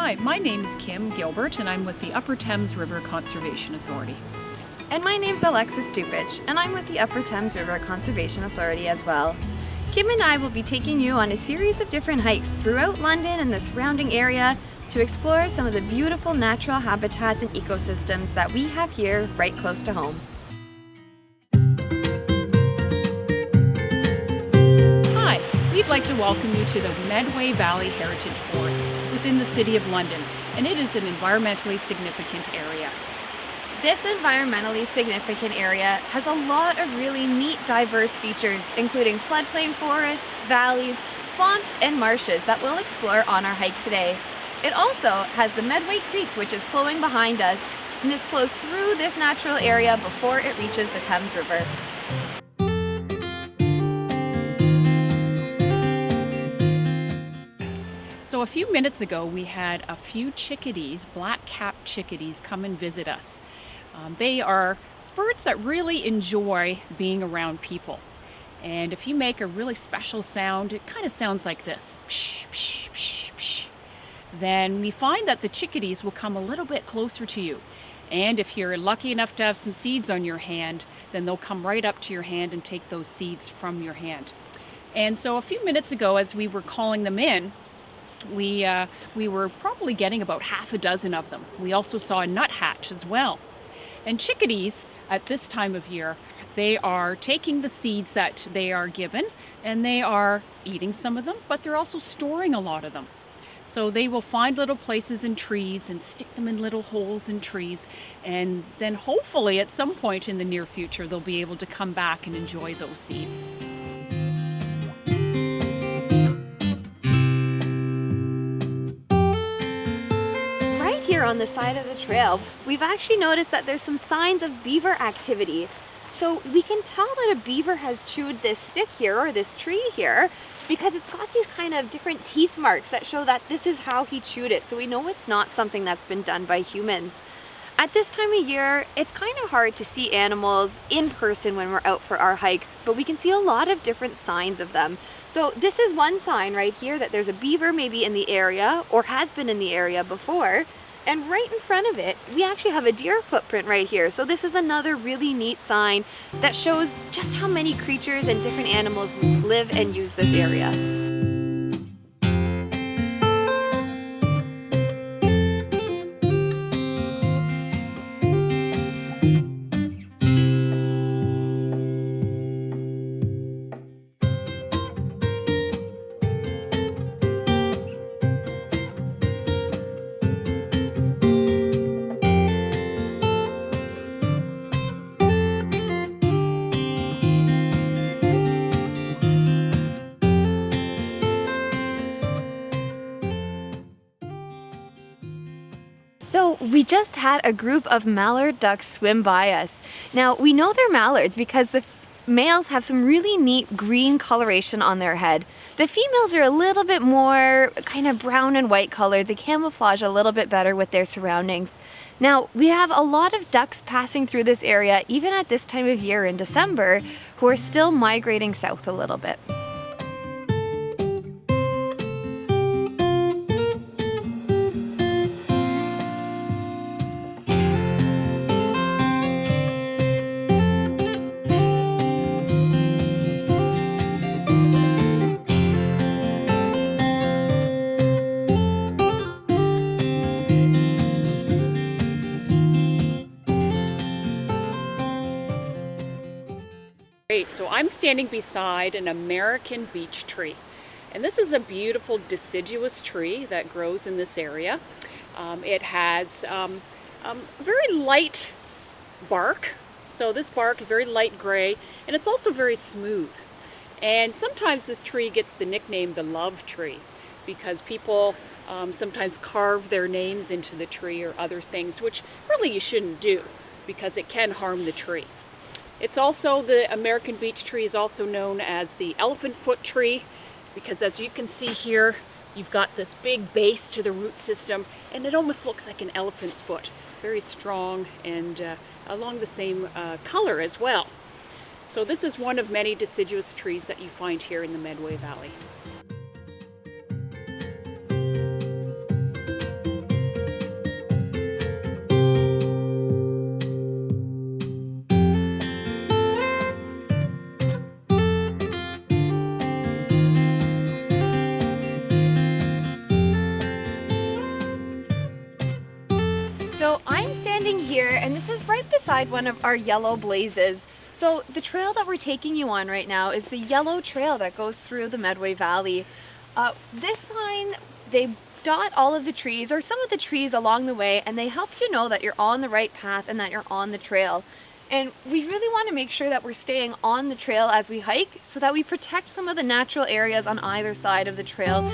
Hi, my name is Kim Gilbert and I'm with the Upper Thames River Conservation Authority. And my name's Alexis and I'm with the Upper Thames River Conservation Authority as well. Kim and I will be taking you on a series of different hikes throughout London and the surrounding area to explore some of the beautiful natural habitats and ecosystems that we have here right close to home. Hi, we'd like to welcome you to the Medway Valley Heritage Forest within the City of London, and it is an environmentally significant area. This environmentally significant area has a lot of really neat, diverse features, including floodplain forests, valleys, swamps, and marshes that we'll explore on our hike today. It also has the Medway Creek, which is flowing behind us, and this flows through this natural area before it reaches the Thames River. So a few minutes ago, we had a few chickadees, black-capped chickadees, come and visit us. They are birds that really enjoy being around people. And if you make a really special sound, it kind of sounds like this. Psh, psh, psh, psh. Then we find that the chickadees will come a little bit closer to you. And if you're lucky enough to have some seeds on your hand, then they'll come right up to your hand and take those seeds from your hand. And so a few minutes ago, as we were calling them in, we were probably getting about half a dozen of them. We also saw a nuthatch as well. And chickadees at this time of year, they are taking the seeds that they are given and they are eating some of them, but they're also storing a lot of them. So they will find little places in trees and stick them in little holes in trees, and then hopefully at some point in the near future they'll be able to come back and enjoy those seeds. Here on the side of the trail, we've actually noticed that there's some signs of beaver activity. So we can tell that a beaver has chewed this stick here, or this tree here, because it's got these kind of different teeth marks that show that this is how he chewed it. So we know it's not something that's been done by humans. At this time of year, it's kind of hard to see animals in person when we're out for our hikes, but we can see a lot of different signs of them. So this is one sign right here that there's a beaver maybe in the area or has been in the area before. And right in front of it, we actually have a deer footprint right here. So this is another really neat sign that shows just how many creatures and different animals live and use this area. So we just had a group of mallard ducks swim by us. Now we know they're mallards because the males have some really neat green coloration on their head. The females are a little bit more kind of brown and white colored. They camouflage a little bit better with their surroundings. Now we have a lot of ducks passing through this area even at this time of year in December who are still migrating south a little bit. Great, so I'm standing beside an American beech tree. And this is a beautiful deciduous tree that grows in this area. It has very light bark. So this bark is very light gray, and it's also very smooth. And sometimes this tree gets the nickname the love tree because people sometimes carve their names into the tree or other things, which really you shouldn't do because it can harm the tree. It's also, the American beech tree is also known as the elephant foot tree because as you can see here, you've got this big base to the root system and it almost looks like an elephant's foot. Very strong and along the same color as well. So this is one of many deciduous trees that you find here in the Medway Valley. So I'm standing here, and this is right beside one of our yellow blazes. So the trail that we're taking you on right now is the yellow trail that goes through the Medway Valley. This line, they dot all of the trees or some of the trees along the way, and they help you know that you're on the right path and that you're on the trail. And we really want to make sure that we're staying on the trail as we hike so that we protect some of the natural areas on either side of the trail.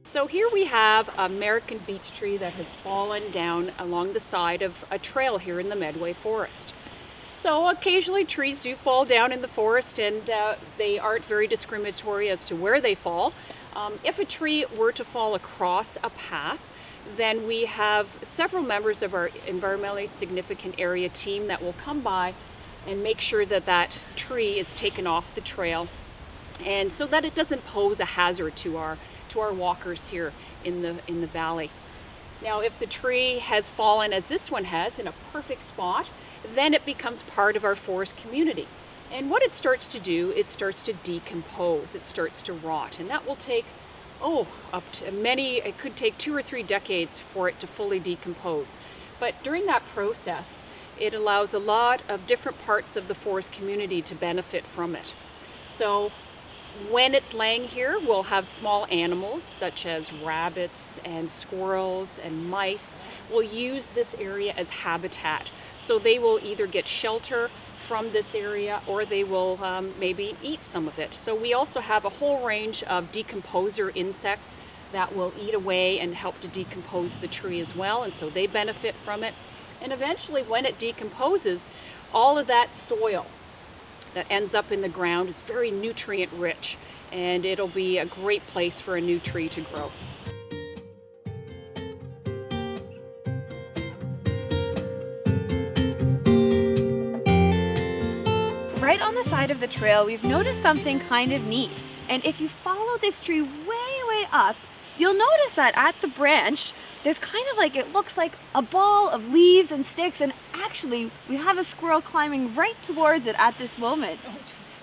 So here we have an American beech tree that has fallen down along the side of a trail here in the Medway forest. So occasionally trees do fall down in the forest, and they aren't very discriminatory as to where they fall. If a tree were to fall across a path, then we have several members of our environmentally significant area team that will come by and make sure that that tree is taken off the trail, and so that it doesn't pose a hazard to our walkers here in the valley. Now, if the tree has fallen, as this one has, in a perfect spot, then it becomes part of our forest community. And what it starts to do, it starts to decompose, it starts to rot, and that will take, up to it could take 2 or 3 decades for it to fully decompose. But during that process, it allows a lot of different parts of the forest community to benefit from it. So when it's laying here, we'll have small animals such as rabbits and squirrels and mice will use this area as habitat. So they will either get shelter from this area or they will maybe eat some of it. So we also have a whole range of decomposer insects that will eat away and help to decompose the tree as well, and so they benefit from it. And eventually, when it decomposes, all of that soil that ends up in the ground is very nutrient rich, and it'll be a great place for a new tree to grow. Right on the side of the trail, we've noticed something kind of neat. And if you follow this tree way up, you'll notice that at the branch, there's kind of like, it looks like a ball of leaves and sticks, and actually we have a squirrel climbing right towards it at this moment.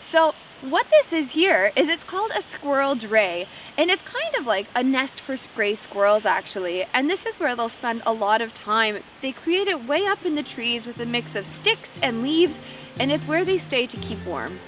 So what this is here is it's called a squirrel dray, and it's kind of like a nest for gray squirrels actually, and this is where they'll spend a lot of time. They create it way up in the trees with a mix of sticks and leaves, and it's where they stay to keep warm.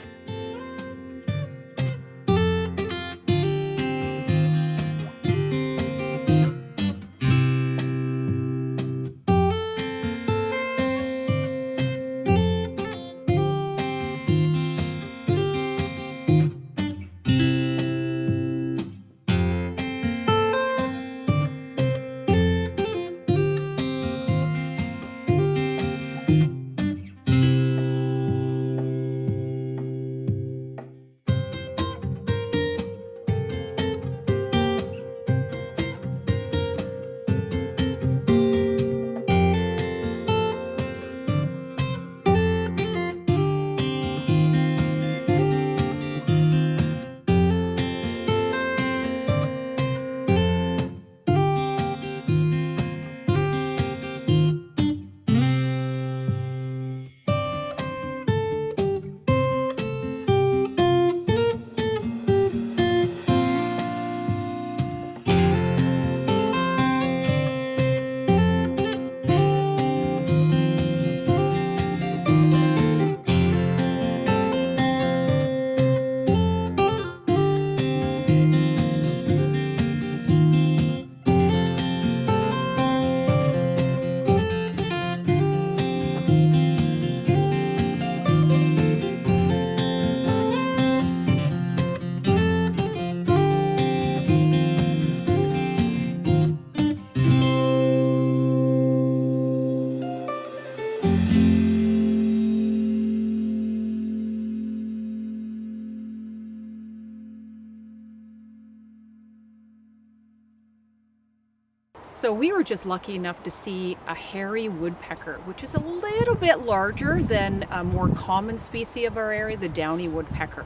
So we were just lucky enough to see a hairy woodpecker, which is a little bit larger than a more common species of our area, the downy woodpecker.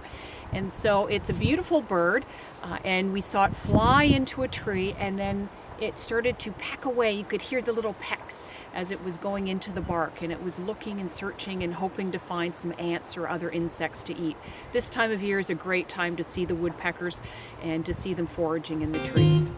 And so it's a beautiful bird, and we saw it fly into a tree, and then it started to peck away. You could hear the little pecks as it was going into the bark, and it was looking and searching and hoping to find some ants or other insects to eat. This time of year is a great time to see the woodpeckers and to see them foraging in the trees.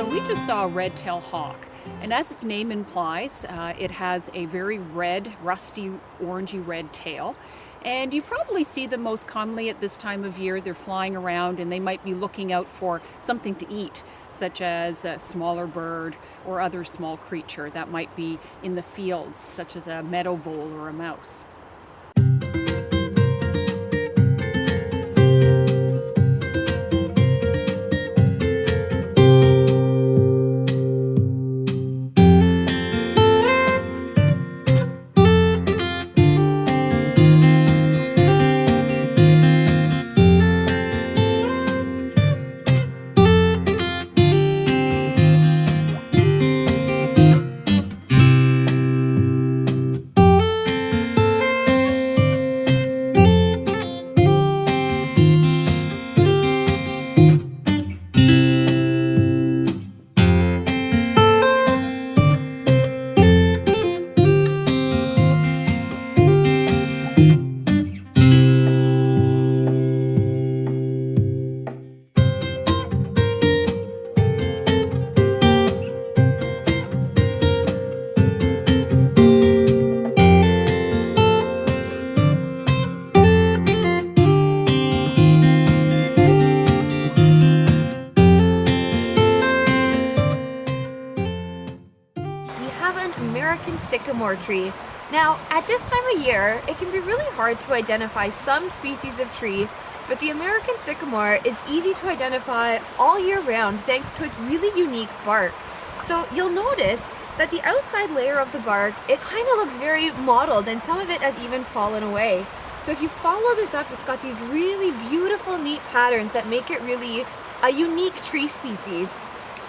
We just saw a red-tailed hawk, and as its name implies, it has a very red, rusty, orangey red tail, and you probably see them most commonly at this time of year. They're flying around and they might be looking out for something to eat, such as a smaller bird or other small creature that might be in the fields, such as a meadow vole or a mouse. American sycamore tree. Now, at this time of year, it can be really hard to identify some species of tree, but the American sycamore is easy to identify all year round thanks to its really unique bark. So you'll notice that the outside layer of the bark, it kind of looks very mottled, and some of it has even fallen away. So if you follow this up, it's got these really beautiful, neat patterns that make it really a unique tree species.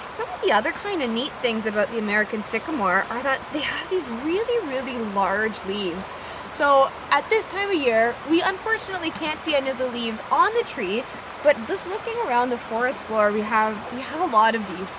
Some of the other kind of neat things about the American sycamore are that they have these really, really large leaves. So at this time of year, we unfortunately can't see any of the leaves on the tree, but just looking around the forest floor, we have a lot of these.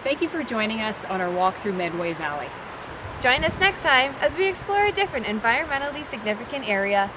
Thank you for joining us on our walk through Medway Valley. Join us next time as we explore a different environmentally significant area.